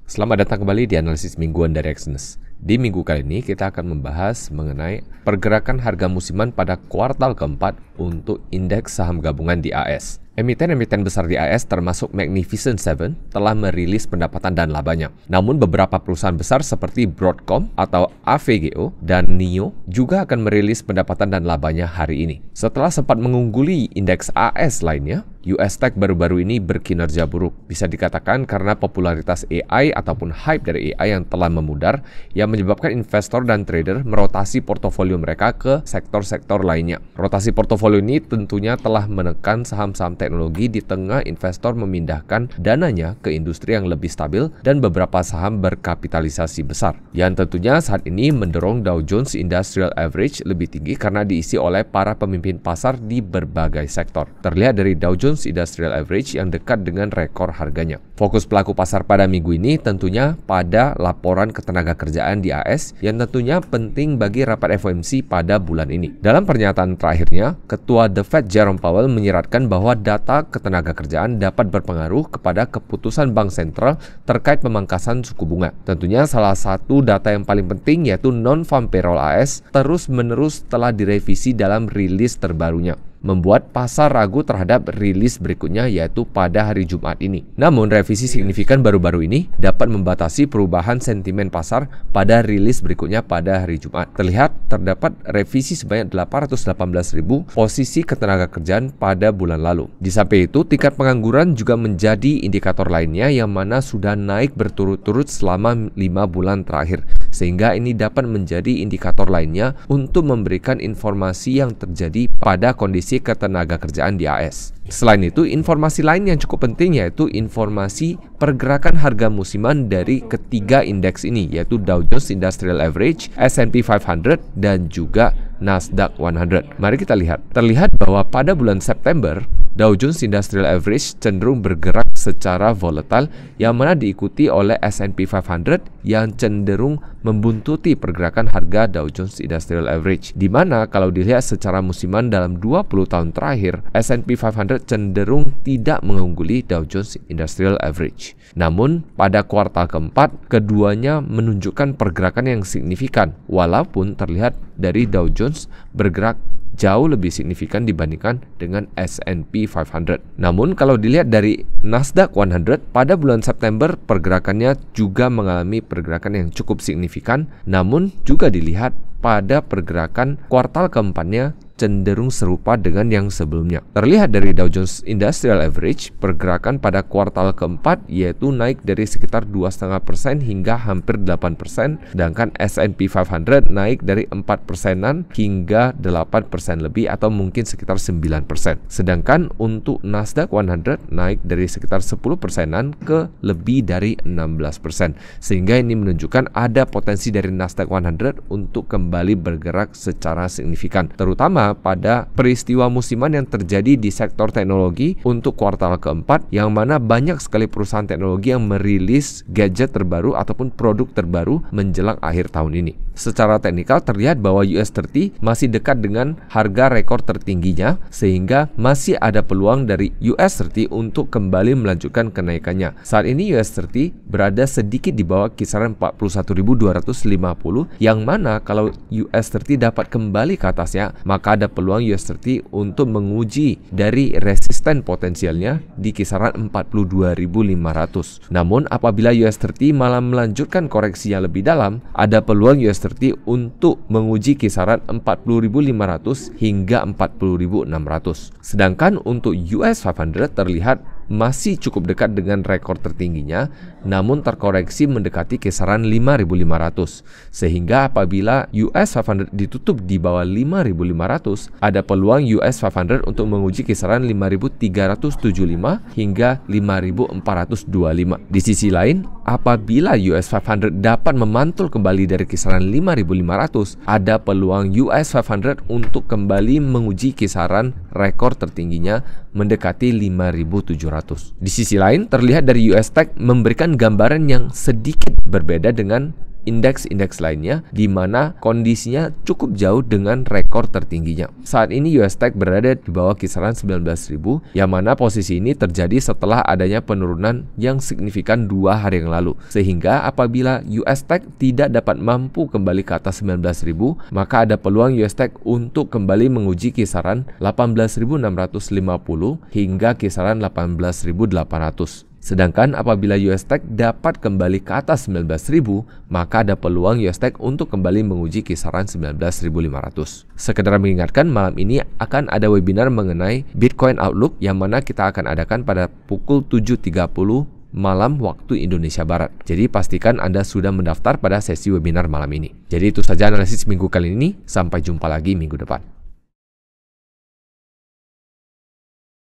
Selamat datang kembali di analisis mingguan dari Exynos. Di minggu kali ini kita akan membahas mengenai pergerakan harga musiman pada kuartal keempat untuk indeks saham gabungan di AS. Emiten-emiten besar di AS termasuk Magnificent Seven telah merilis pendapatan dan labanya. Namun beberapa perusahaan besar seperti Broadcom atau AVGO dan NIO juga akan merilis pendapatan dan labanya hari ini. Setelah sempat mengungguli indeks AS lainnya, US Tech baru-baru ini berkinerja buruk. Bisa dikatakan karena popularitas AI ataupun hype dari AI yang telah memudar yang menyebabkan investor dan trader merotasi portofolio mereka ke sektor-sektor lainnya. Rotasi portofolio ini tentunya telah menekan saham-saham teknologi di tengah investor memindahkan dananya ke industri yang lebih stabil dan beberapa saham berkapitalisasi besar. Yang tentunya saat ini mendorong Dow Jones Industrial Average lebih tinggi karena diisi oleh para pemimpin pasar di berbagai sektor. Terlihat dari Dow Jones Industrial Average yang dekat dengan rekor harganya. Fokus pelaku pasar pada minggu ini tentunya pada laporan ketenagakerjaan di AS yang tentunya penting bagi rapat FOMC pada bulan ini. Dalam pernyataan terakhirnya, Ketua The Fed Jerome Powell menyiratkan bahwa data ketenagakerjaan dapat berpengaruh kepada keputusan bank sentral terkait pemangkasan suku bunga. Tentunya salah satu data yang paling penting yaitu non-farm payroll AS terus-menerus telah direvisi dalam rilis terbarunya, membuat pasar ragu terhadap rilis berikutnya yaitu pada hari Jumat ini. Namun revisi signifikan baru-baru ini dapat membatasi perubahan sentimen pasar pada rilis berikutnya pada hari Jumat. Terlihat terdapat revisi sebanyak 818.000 posisi ketenagakerjaan pada bulan lalu. Di samping itu, tingkat pengangguran juga menjadi indikator lainnya yang mana sudah naik berturut-turut selama 5 bulan terakhir. Sehingga ini dapat menjadi indikator lainnya untuk memberikan informasi yang terjadi pada kondisi ketenagakerjaan di AS. Selain itu, informasi lain yang cukup penting yaitu informasi pergerakan harga musiman dari ketiga indeks ini yaitu Dow Jones Industrial Average, S&P 500 dan juga Nasdaq 100. Mari kita lihat. Terlihat bahwa pada bulan September, Dow Jones Industrial Average cenderung bergerak secara volatile yang mana diikuti oleh S&P 500 yang cenderung membuntuti pergerakan harga Dow Jones Industrial Average. Di mana kalau dilihat secara musiman dalam 20 tahun terakhir, S&P 500 cenderung tidak mengungguli Dow Jones Industrial Average. Namun pada kuartal keempat, keduanya menunjukkan pergerakan yang signifikan walaupun terlihat dari Dow Jones bergerak jauh lebih signifikan dibandingkan dengan S&P 500. Namun kalau dilihat dari Nasdaq 100 pada bulan September pergerakannya juga mengalami pergerakan yang cukup signifikan, namun juga dilihat pada pergerakan kuartal keempatnya cenderung serupa dengan yang sebelumnya. Terlihat dari Dow Jones Industrial Average, pergerakan pada kuartal keempat yaitu naik dari sekitar 2,5% hingga hampir 8%, sedangkan S&P 500 naik dari 4%-an hingga 8% lebih atau mungkin sekitar 9%. Sedangkan untuk Nasdaq 100 naik dari sekitar 10%-an ke lebih dari 16%. Sehingga ini menunjukkan ada potensi dari Nasdaq 100 untuk kembali bergerak secara signifikan, terutama pada peristiwa musiman yang terjadi di sektor teknologi untuk kuartal keempat yang mana banyak sekali perusahaan teknologi yang merilis gadget terbaru ataupun produk terbaru menjelang akhir tahun ini. Secara teknikal terlihat bahwa US 30 masih dekat dengan harga rekor tertingginya sehingga masih ada peluang dari US 30 untuk kembali melanjutkan kenaikannya. Saat ini US 30 berada sedikit di bawah kisaran 41.250 yang mana kalau US 30 dapat kembali ke atasnya maka ada peluang US 30 untuk menguji dari resisten potensialnya di kisaran 42.500. Namun apabila US 30 malah melanjutkan koreksi yang lebih dalam, ada peluang US 30 untuk menguji kisaran 40.500 hingga 40.600. Sedangkan untuk US 500 terlihat masih cukup dekat dengan rekor tertingginya, namun terkoreksi mendekati kisaran 5.500. Sehingga apabila US 500 ditutup di bawah 5.500, ada peluang US 500 untuk menguji kisaran 5.375 hingga 5.425. Di sisi lain, apabila US 500 dapat memantul kembali dari kisaran 5.500, ada peluang US 500 untuk kembali menguji kisaran rekor tertingginya mendekati 5.700. Di sisi lain, terlihat dari US Tech memberikan gambaran yang sedikit berbeda dengan indeks-indeks lainnya di mana kondisinya cukup jauh dengan rekor tertingginya. Saat ini US Tech berada di bawah kisaran 19.000, yang mana posisi ini terjadi setelah adanya penurunan yang signifikan 2 hari yang lalu. Sehingga apabila US Tech tidak dapat mampu kembali ke atas 19.000, maka ada peluang US Tech untuk kembali menguji kisaran 18.650 hingga kisaran 18.800. Sedangkan apabila US Tech dapat kembali ke atas 19.000, maka ada peluang US Tech untuk kembali menguji kisaran 19.500. Sekedar mengingatkan, malam ini akan ada webinar mengenai Bitcoin Outlook yang mana kita akan adakan pada pukul 7.30 malam waktu Indonesia Barat. Jadi pastikan Anda sudah mendaftar pada sesi webinar malam ini. Jadi itu saja analisis minggu kali ini, sampai jumpa lagi minggu depan.